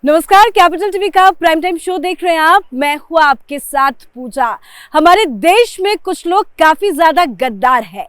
नमस्कार, capital TV का prime time show देख रहे हैं आप। मैं हूं आपके साथ पूजा। हमारे देश में कुछ लोग काफी ज्यादा गद्दार हैं।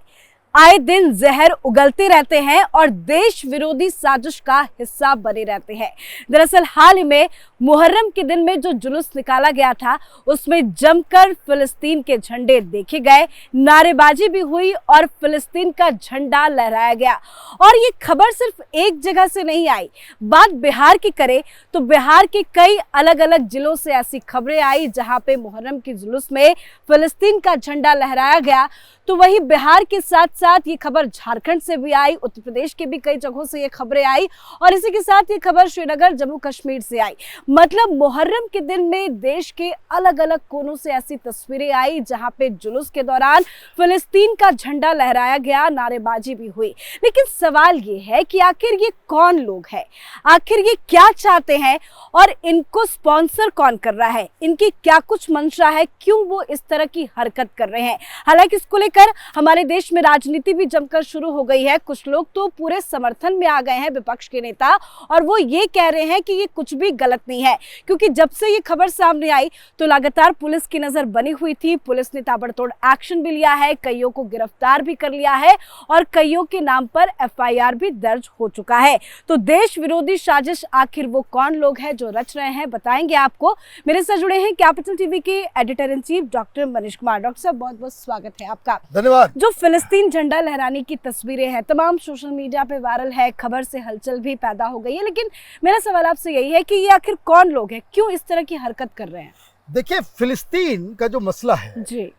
आए दिन जहर उगलते रहते हैं और देश विरोधी साजिश का हिस्सा बने रहते हैं। दरअसल हाल ही में मुहर्रम के दिन में जो जुलूस निकाला गया था उसमें जमकर फिलिस्तीन के झंडे देखे गए, नारेबाजी भी हुई और फिलिस्तीन का झंडा लहराया गया। और ये खबर सिर्फ एक जगह से नहीं आई। बात बिहार की करें तो बिहार के कई अलग अलग जिलों से ऐसी खबरें आई जहां पे मुहर्रम के जुलूस में फिलिस्तीन का झंडा लहराया गया। तो वही बिहार के साथ साथ ये खबर झारखंड से भी आई, उत्तर प्रदेश के भी कई जगहों से ये खबरें आई और इसी के साथ ये खबर श्रीनगर जम्मू कश्मीर से आई। मतलब मुहर्रम के दिन में देश के अलग अलग कोनों से ऐसी तस्वीरें आई जहां पे जुलूस के दौरान फिलिस्तीन का झंडा लहराया गया, नारेबाजी भी हुई। लेकिन सवाल ये है कि आखिर ये कौन लोग हैं, आखिर ये क्या चाहते हैं और इनको स्पॉन्सर कौन कर रहा है, इनकी क्या कुछ मंशा है, क्यों वो इस तरह की हरकत कर रहे हैं। हालांकि इसको लेकर हमारे देश में राजनीति भी जमकर शुरू हो गई है। कुछ लोग तो पूरे समर्थन में आ गए हैं, विपक्ष के नेता, और वो ये कह रहे हैं कि ये कुछ भी गलत नहीं है, क्योंकि जब से ये खबर सामने आई तो लगातार पुलिस की नजर बनी हुई थी। पुलिस ने ताबड़तोड़ एक्शन भी लिया है, कईयों को गिरफ्तार भी कर लिया है और कईयों के नाम पर एफआईआर भी दर्ज हो चुका है। तो देश विरोधी साजिश आखिर वो कौन लोग हैं जो रच रहे हैं, बताएंगे आपको। मेरे साथ जुड़े हैं कैपिटल टीवी के editor in chief doctor Manish Kumar. Doctor साहब, बहुत बहुत स्वागत है आपका। धन्यवाद। जो फिलिस्तीन झंडा लहराने की तस्वीरें हैं, तमाम सोशल मीडिया पे वायरल है, खबर से हलचल भी पैदा हो गई है, लेकिन मेरा सवाल आपसे यही है कि ये आखिर कौन लोग हैं, क्यों इस तरह की हरकत कर रहे हैं? देखिए, फिलिस्तीन का जो मसला है जी,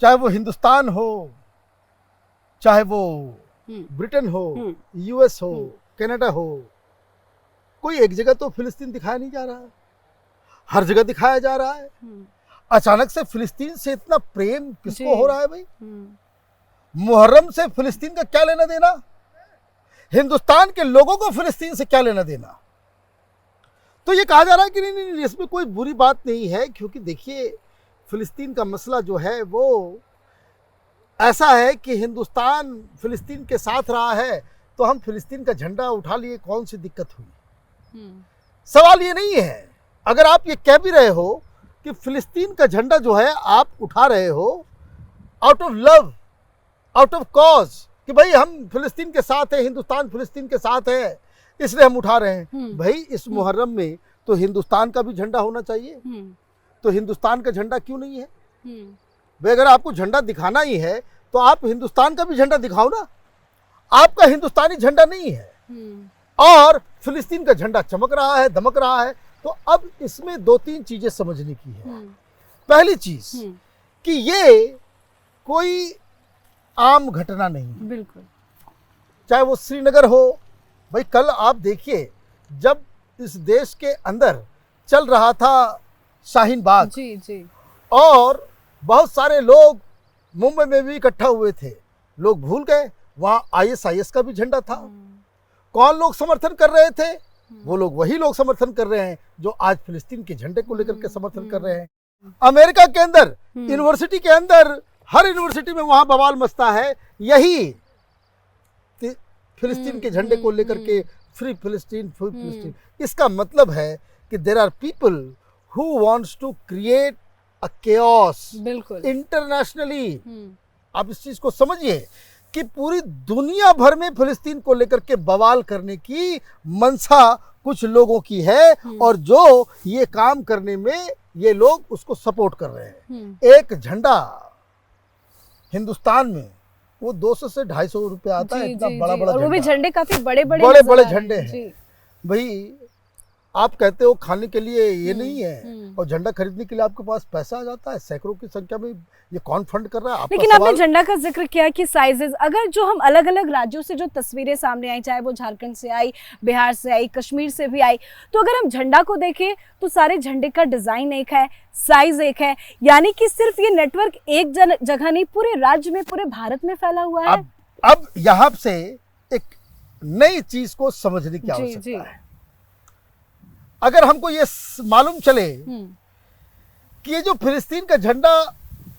चाहे वो हिंदुस्तान हो, चाहे वो ब्रिटेन हो, यूएस हो, कनाडा हो, कोई एक जगह तो फिलिस्तीन दिखाया नहीं जा रहा, हर जगह दिखाया जा रहा है। अचानक से फिलिस्तीन से इतना प्रेम किसको हो रहा है भाई? मुहर्रम से फिलिस्तीन का क्या लेना देना? हिंदुस्तान के लोगों को फिलिस्तीन से क्या लेना देना? तो ये कहा जा रहा है कि नहीं, इसमें कोई बुरी बात नहीं है, क्योंकि देखिए फिलिस्तीन का मसला जो है वो ऐसा है कि हिंदुस्तान फिलिस्तीन के साथ रहा है तो हम फिलिस्तीन का झंडा उठा लिए, कौन सी दिक्कत हुई? सवाल ये नहीं है। अगर आप ये कह भी रहे हो कि फिलिस्तीन का झंडा जो है आप उठा रहे हो out of love, out of cause, कि भाई हम फिलिस्तीन के साथ हैं, हिंदुस्तान फिलिस्तीन के साथ है, इसलिए हम उठा रहे हैं। भाई इस मुहर्रम में तो हिंदुस्तान का भी झंडा होना चाहिए, तो हिंदुस्तान का झंडा क्यों नहीं है? भाई अगर आपको झंडा दिखाना ही है तो आप हिंदुस्तान का भी झंडा दिखाओ ना। आपका हिंदुस्तानी झंडा नहीं है और फिलिस्तीन का झंडा चमक रहा है, दमक रहा है। तो अब इसमें दो तीन चीजें समझने की है। पहली चीज कि ये कोई आम घटना नहीं है, बिल्कुल, चाहे वो श्रीनगर हो। भाई कल आप देखिए, जब इस देश के अंदर चल रहा था शाहीन बाग, जी जी, और बहुत सारे लोग मुंबई में भी इकट्ठा हुए थे, लोग भूल गए वहां आईएसआईएस का भी झंडा था। कौन लोग समर्थन कर रहे थे? वो लोग वही लोग समर्थन कर रहे हैं जो आज फिलिस्तीन के झंडे को लेकर के समर्थन कर रहे हैं। अमेरिका के अंदर, यूनिवर्सिटी के अंदर, हर यूनिवर्सिटी में वहां बवाल मचता है यही फिलिस्तीन के झंडे को लेकर के, फ्री फिलिस्तीन, फ्री फिलिस्तीन। इसका मतलब है कि there are people who wants to create a chaos internationally. आप इस चीज को समझिए कि पूरी दुनिया भर में फिलिस्तीन को लेकर के बवाल करने की मंशा कुछ लोगों की है और जो ये काम करने में ये लोग उसको सपोर्ट कर रहे हैं। एक झंडा हिंदुस्तान में वो 200 से 250 रुपए आता है, इतना बड़ा बड़ा, और वो भी झंडे काफी बड़े बड़े झंडे हैं। भाई आप कहते हो खाने के लिए ये नहीं है और झंडा खरीदने के लिए आपके पास पैसा आ जाता है, सैकड़ों की संख्या में। ये कौन फंड कर रहा है? लेकिन आपने झंडा का जिक्र किया कि साइजेस, अगर जो हम अलग अलग राज्यों से जो तस्वीरें सामने आई, चाहे वो झारखंड से आई, बिहार से आई, कश्मीर से भी आई, तो अगर हम झंडा को देखें तो सारे झंडे का डिजाइन एक है, साइज एक है, यानी कि सिर्फ ये नेटवर्क एक जगह नहीं, पूरे राज्य में, पूरे भारत में फैला हुआ है। अब यहाँ से एक नई चीज को समझने की आवश्यकता है। अगर हमको ये मालूम चले कि ये जो फिलिस्तीन का झंडा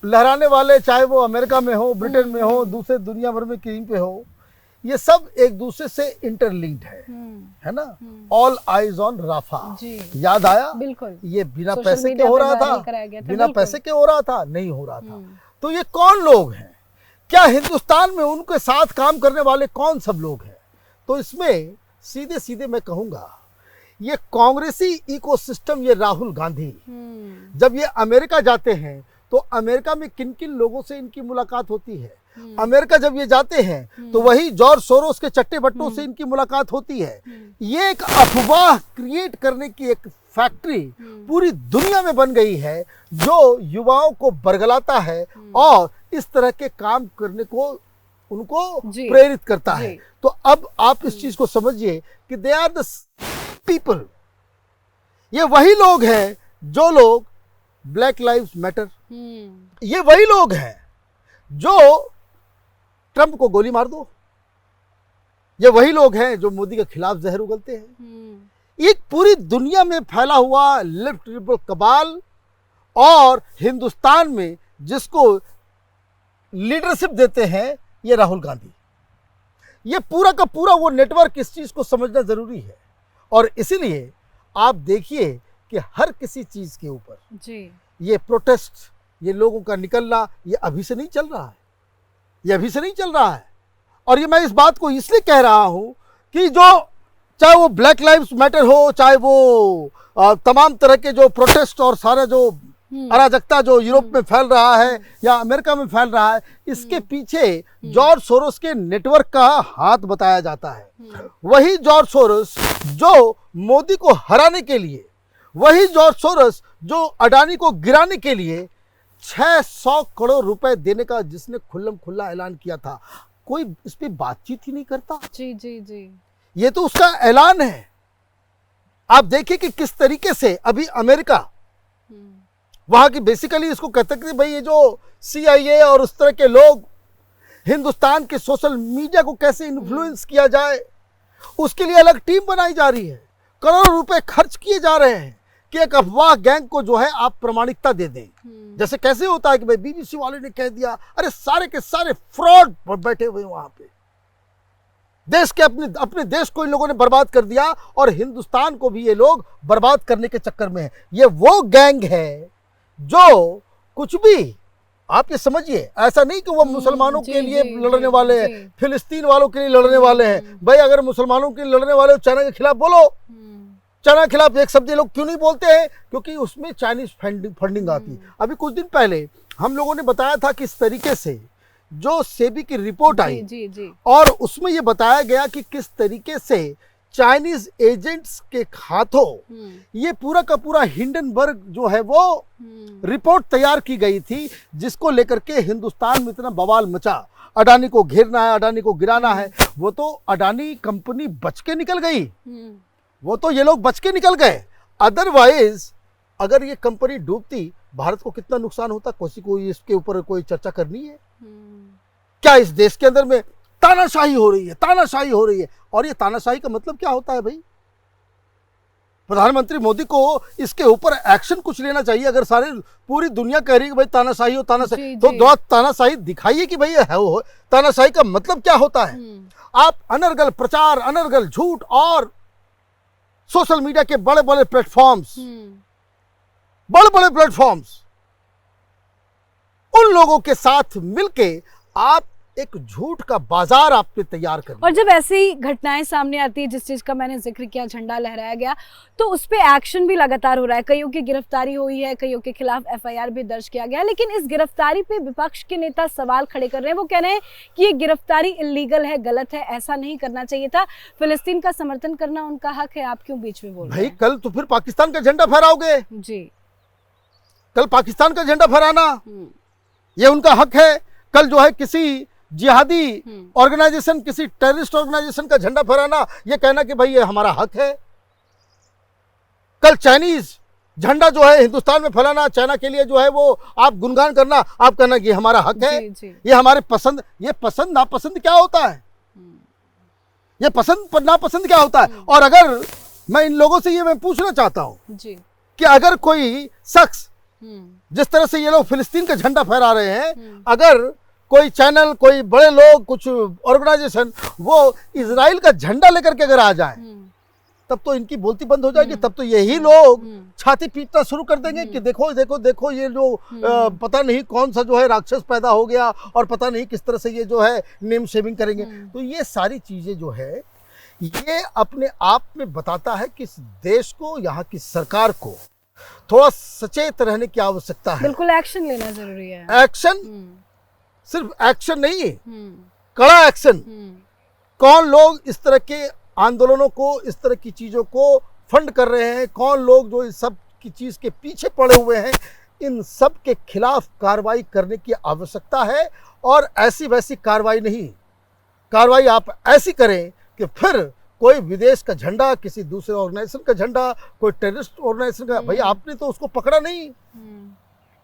लहराने वाले, चाहे वो अमेरिका में हो, ब्रिटेन में हो, दूसरे दुनिया भर में कहीं पे हो, ये सब एक दूसरे से इंटरलिंक्ड है ना। ऑल आइज ऑन राफा, याद आया? बिल्कुल। ये बिना पैसे के हो रहा था, बिना पैसे के हो रहा था, नहीं हो रहा था। तो ये कौन लोग हैं? क्या हिंदुस्तान में उनके साथ काम करने वाले कौन सब लोग हैं? तो इसमें सीधे सीधे मैं कहूंगा, ये कांग्रेसी इकोसिस्टम, ये राहुल गांधी जब ये अमेरिका जाते हैं तो अमेरिका में किन किन लोगों से इनकी मुलाकात होती है? अमेरिका जब ये जाते हैं तो वही जॉर्ज सोरोस के चट्टे बट्टों से इनकी मुलाकात होती है। ये एक अफवाह क्रिएट करने की एक फैक्ट्री पूरी दुनिया में बन गई है, जो युवाओं को बरगलाता है और इस तरह के काम करने को उनको प्रेरित करता है। तो अब आप इस चीज को समझिए कि दे आर द पीपल, ये वही लोग हैं जो लोग ब्लैक लाइव्स मैटर, ये वही लोग हैं जो ट्रंप को गोली मार दो, ये वही लोग हैं जो मोदी के खिलाफ जहर उगलते हैं। एक पूरी दुनिया में फैला हुआ लेफ्ट लिबरल कबाल और हिंदुस्तान में जिसको लीडरशिप देते हैं ये राहुल गांधी, ये पूरा का पूरा वो नेटवर्क, इस चीज को समझना जरूरी है। और इसीलिए आप देखिए कि हर किसी चीज के ऊपर ये प्रोटेस्ट, ये लोगों का निकलना, ये अभी से नहीं चल रहा है, ये अभी से नहीं चल रहा है। और ये मैं इस बात को इसलिए कह रहा हूं कि जो चाहे वो ब्लैक लाइव्स मैटर हो, चाहे वो तमाम तरह के जो प्रोटेस्ट और सारा जो अराजकता जो यूरोप में फैल रहा है या अमेरिका में फैल रहा है, इसके पीछे जॉर्ज सोरोस के नेटवर्क का हाथ बताया जाता है। वही जॉर्ज सोरोस जो मोदी को हराने के लिए, वही जॉर्ज सोरोस जो अडानी को गिराने के लिए 600 करोड़ रुपए देने का जिसने खुल्लम खुल्ला ऐलान किया था, कोई इस पे बातचीत ही नहीं करता। जी। ये तो उसका ऐलान है। आप देखिए कि किस तरीके से अभी अमेरिका, वहां की बेसिकली इसको कहते हैं कि भाई ये जो CIA और उस तरह के लोग हिंदुस्तान के सोशल मीडिया को कैसे इन्फ्लुएंस किया जाए, उसके लिए अलग टीम बनाई जा रही है। करोड़ों रुपए खर्च किए जा रहे हैं कि एक अफवाह गैंग को जो है आप प्रामाणिकता दे दें। जैसे कैसे होता है कि भाई BBC वाले ने कह दिया, अरे सारे के सारे फ्रॉड बैठे हुए वहां पे, देश के अपने देश को इन लोगों ने बर्बाद कर दिया और हिंदुस्तान को भी ये लोग बर्बाद करने के चक्कर में है। ये वो गैंग है जो कुछ भी, आप ये समझिए, ऐसा नहीं कि वो मुसलमानों के लिए लड़ने वाले हैं, फिलिस्तीन वालों के लिए लड़ने वाले हैं। भाई अगर मुसलमानों के लिए लड़ने वाले हो, चाइना के खिलाफ बोलो। चाइना के खिलाफ एक शब्द ये लोग क्यों नहीं बोलते हैं? क्योंकि उसमें चाइनीज फंडिंग आती है। अभी कुछ दिन पहले हम लोगों ने बताया था किस तरीके से जो सेबी की रिपोर्ट आई और उसमें ये बताया गया कि किस तरीके से चाइनीज एजेंट्स के हाथों ये पूरा का पूरा हिंडनबर्ग जो है वो रिपोर्ट तैयार की गई थी, जिसको लेकर के हिंदुस्तान में इतना बवाल मचा। अडानी को घेरना है, अडानी को गिराना है। वो तो अडानी कंपनी बच के निकल गई, वो तो ये लोग बच के निकल गए। अदरवाइज अगर ये कंपनी डूबती, भारत को कितना नुकसान होता, किसी को इसके ऊपर कोई चर्चा करनी है क्या? इस देश के अंदर में तानाशाही हो रही है, तानाशाही हो रही है। और ये तानाशाही का मतलब क्या होता है भाई? प्रधानमंत्री मोदी को इसके ऊपर एक्शन कुछ लेना चाहिए। अगर सारे पूरी दुनिया कह रही है कि भाई तानाशाही हो, तानाशाही, तो तानाशाही दिखाइए कि भाई है वो तानाशाही का मतलब क्या होता है। आप अनर्गल प्रचार, अनर्गल झूठ और सोशल मीडिया के बड़े बड़े प्लेटफॉर्म्स, उन लोगों के साथ मिलके आप एक झूठ का बाजार आपने तैयार कर। और जब ऐसी घटनाएं सामने आती है, जिस चीज का मैंने जिक्र किया, झंडा लहराया गया, तो उस पे एक्शन भी लगातार हो रहा है। कईयों की गिरफ्तारी हुई है, कईयों के खिलाफ FIR भी दर्ज किया गया। लेकिन इस गिरफ्तारी पे विपक्ष के नेता सवाल खड़े कर रहे हैं। वो कह रहे हैं कि ये गिरफ्तारी इलीगल है, गलत है, ऐसा नहीं करना चाहिए था। फिलिस्तीन का समर्थन करना उनका हक है, आप क्यों बीच में बोल रहे हैं? भाई कल तो फिर पाकिस्तान का झंडा फहराओगे जी, कल पाकिस्तान का झंडा फहराना ये उनका हक है। कल जो है किसी जिहादी ऑर्गेनाइजेशन, किसी टेररिस्ट ऑर्गेनाइजेशन का झंडा फहराना, ये कहना कि भाई ये हमारा हक है। कल चाइनीज झंडा जो है हिंदुस्तान में फैलाना, चाइना के लिए जो है वो आप गुणगान करना, आप कहना कि हमारा हक है। ये हमारे पसंद, ये पसंद नापसंद क्या होता है? ये पसंद नापसंद क्या होता है? और अगर मैं इन लोगों से ये मैं पूछना चाहता हूं कि अगर कोई शख्स, जिस तरह से ये लोग फिलिस्तीन का झंडा फहरा रहे हैं, अगर कोई चैनल, कोई बड़े लोग, कुछ ऑर्गेनाइजेशन वो इजराइल का झंडा लेकर के अगर आ जाए तब तो इनकी बोलती बंद हो जाएगी। तब तो यही लोग छाती पीटना शुरू कर देंगे कि देखो देखो देखो ये जो पता नहीं कौन सा जो है राक्षस पैदा हो गया और पता नहीं किस तरह से ये जो है नेम शेविंग करेंगे। तो ये सारी चीजें जो है ये अपने आप में बताता है कि इस देश को, यहाँ की सरकार को थोड़ा सचेत रहने की आवश्यकता है। बिल्कुल एक्शन लेना जरूरी है। एक्शन, सिर्फ एक्शन नहीं है, कड़ा एक्शन। कौन लोग इस तरह के आंदोलनों को, इस तरह की चीजों को फंड कर रहे हैं, कौन लोग जो इस सब की चीज के पीछे पड़े हुए हैं, इन सब के खिलाफ कार्रवाई करने की आवश्यकता है। और ऐसी वैसी कार्रवाई नहीं, कार्रवाई आप ऐसी करें कि फिर कोई विदेश का झंडा, किसी दूसरे ऑर्गेनाइजेशन का झंडा, कोई टेररिस्ट ऑर्गेनाइजेशन का, भाई आपने तो उसको पकड़ा नहीं।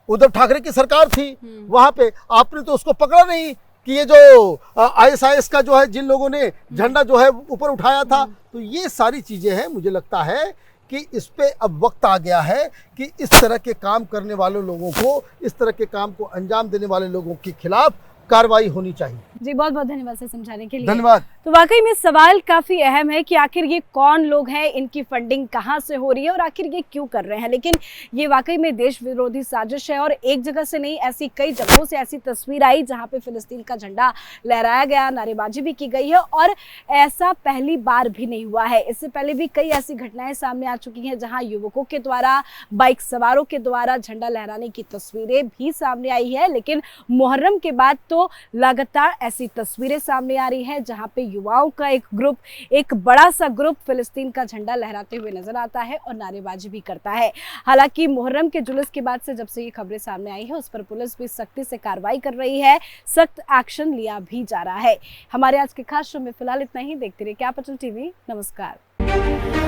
उद्धव ठाकरे की सरकार थी, वहां पे आपने तो उसको पकड़ा नहीं कि ये जो ISIS का जो है जिन लोगों ने झंडा जो है ऊपर उठाया था। तो ये सारी चीजें हैं, मुझे लगता है कि इस पे अब वक्त आ गया है कि इस तरह के काम करने वाले लोगों को, इस तरह के काम को अंजाम देने वाले लोगों के खिलाफ कार्रवाई होनी चाहिए। जी बहुत बहुत धन्यवाद सर समझाने के लिए। धन्यवाद। तो वाकई में सवाल काफी अहम है कि आखिर ये कौन लोग हैं, इनकी फंडिंग कहाँ से हो रही है और आखिर ये क्यों कर रहे हैं। लेकिन ये वाकई में देश विरोधी साजिश है और एक जगह से नहीं, ऐसी कई जगहों से ऐसी तस्वीर आई जहाँ पे फिलिस्तीन का झंडा लहराया गया, नारेबाजी भी की गई है और ऐसा पहली बार भी नहीं हुआ है। इससे पहले भी कई ऐसी घटनाएं सामने आ चुकी हैं जहाँ युवकों के द्वारा, बाइक सवारों के द्वारा झंडा लहराने की तस्वीरें भी सामने आई है। लेकिन मुहर्रम के बाद तो लगातार ऐसी तस्वीरें सामने आ रही है जहां पे युवाओं का एक ग्रुप, एक बड़ा सा ग्रुप फिलिस्तीन का झंडा लहराते हुए नजर आता है और नारेबाजी भी करता है। हालांकि मुहर्रम के जुलूस के बाद से जब से ये खबरें सामने आई है उस पर पुलिस भी सख्ती से कार्रवाई कर रही है, सख्त एक्शन लिया भी जा रहा है। हमारे आज के खास शो में फिलहाल इतना ही। देखते रहिए कैपिटल टीवी। नमस्कार।